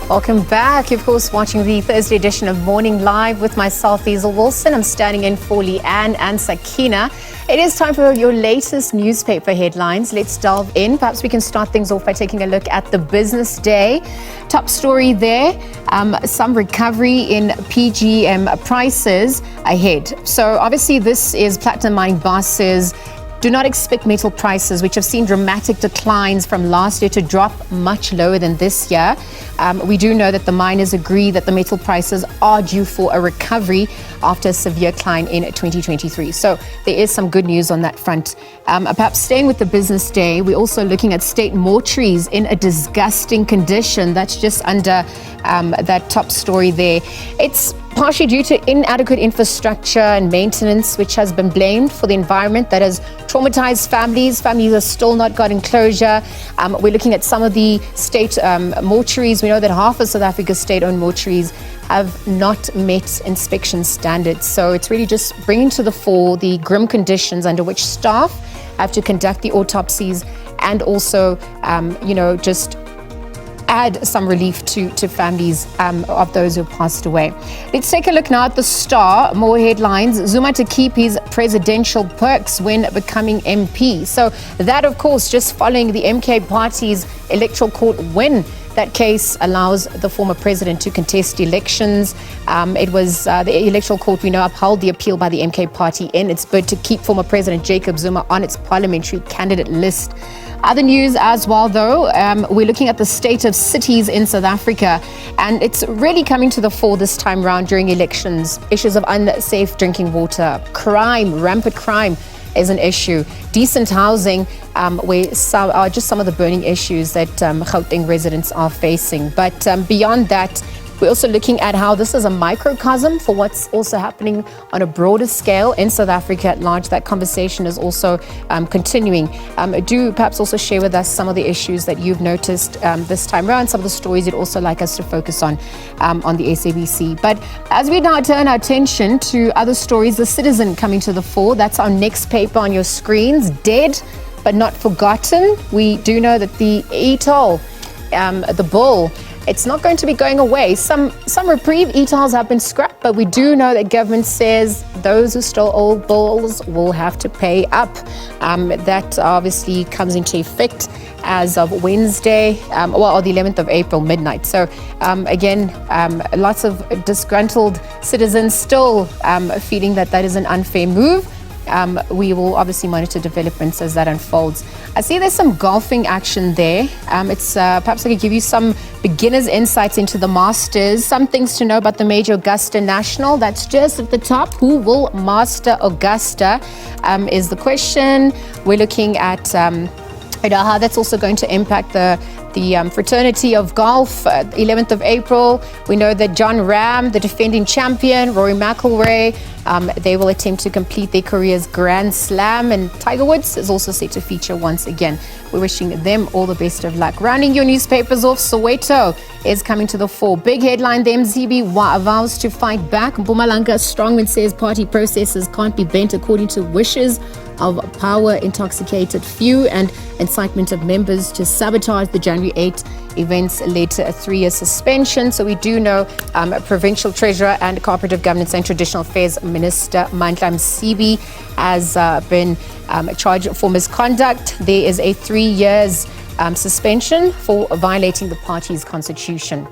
Welcome back. You're, of course, watching the Thursday edition of Morning Live with myself, Hazel Wilson. I'm standing in for Leanne and Sakina. It is time for your latest newspaper headlines. Let's delve in. Perhaps we can start things off by taking a look at the business day. Top story there, some recovery in PGM prices ahead. So obviously this is platinum mining bosses. Do not expect metal prices, which have seen dramatic declines from last year, to drop much lower than this year. We do know that the miners agree that the metal prices are due for a recovery after a severe decline in 2023. So there is some good news on that front. Perhaps staying with the business day, we're also looking at state mortuaries in a disgusting condition. That's just under that top story there. It's partially due to inadequate infrastructure and maintenance, which has been blamed for the environment that has traumatized families. Families are still not gotten closure. We're looking at some of the state mortuaries. We know that half of South Africa's state-owned mortuaries have not met inspection standards. So it's really just bringing to the fore the grim conditions under which staff have to conduct the autopsies, and also, just add some relief to families of those who have passed away. Let's take a look now at the Star. More headlines. Zuma to keep his presidential perks when becoming MP. So that, of course, just following the MK party's electoral court win. That case allows the former president to contest elections. It was the electoral court, we know, upheld the appeal by the MK party in its bid to keep former President Jacob Zuma on its parliamentary candidate list. Other news as well, though, we're looking at the state of cities in South Africa, and it's really coming to the fore this time around during elections. Issues of unsafe drinking water, crime, rampant crime is an issue. Decent housing, where some are just some of the burning issues that Gauteng residents are facing. But beyond that, we're also looking at how this is a microcosm for what's also happening on a broader scale in South Africa at large. That conversation is also continuing. Do perhaps also share with us some of the issues that you've noticed this time around, some of the stories you'd also like us to focus on the SABC. But as we now turn our attention to other stories, The Citizen coming to the fore. That's our next paper on your screens. Dead but not forgotten. We do know that the e-toll, the bull, it's not going to be going away. Some reprieve e-tolls have been scrapped, but we do know that government says those who stole old bulls will have to pay up. That obviously comes into effect as of Wednesday, or the 11th of April, midnight. So again, lots of disgruntled citizens still feeling that is an unfair move. We will obviously monitor developments as that unfolds. I see there's some golfing action there. It's perhaps I could give you some beginner's insights into the Masters. Some things to know about the Major Augusta National. That's just at the top. Who will master Augusta is the question. We're looking at how that's also going to impact the fraternity of golf. 11th of April, we know that John Ram, the defending champion, Rory McIlroy, they will attempt to complete their career's Grand Slam, and Tiger Woods is also set to feature once again. We're wishing them all the best of luck. Rounding your newspapers off, Soweto is coming to the fore. Big headline, the MCB vows to fight back. Mpumalanga strongman says party processes can't be bent according to wishes of power intoxicated few, and incitement of members to sabotage the January 8 events led to a 3-year suspension. So we do know Provincial Treasurer and Cooperative Governance and Traditional Affairs Minister Mandla Msibi has been charged for misconduct. There is a 3 years suspension for violating the party's constitution.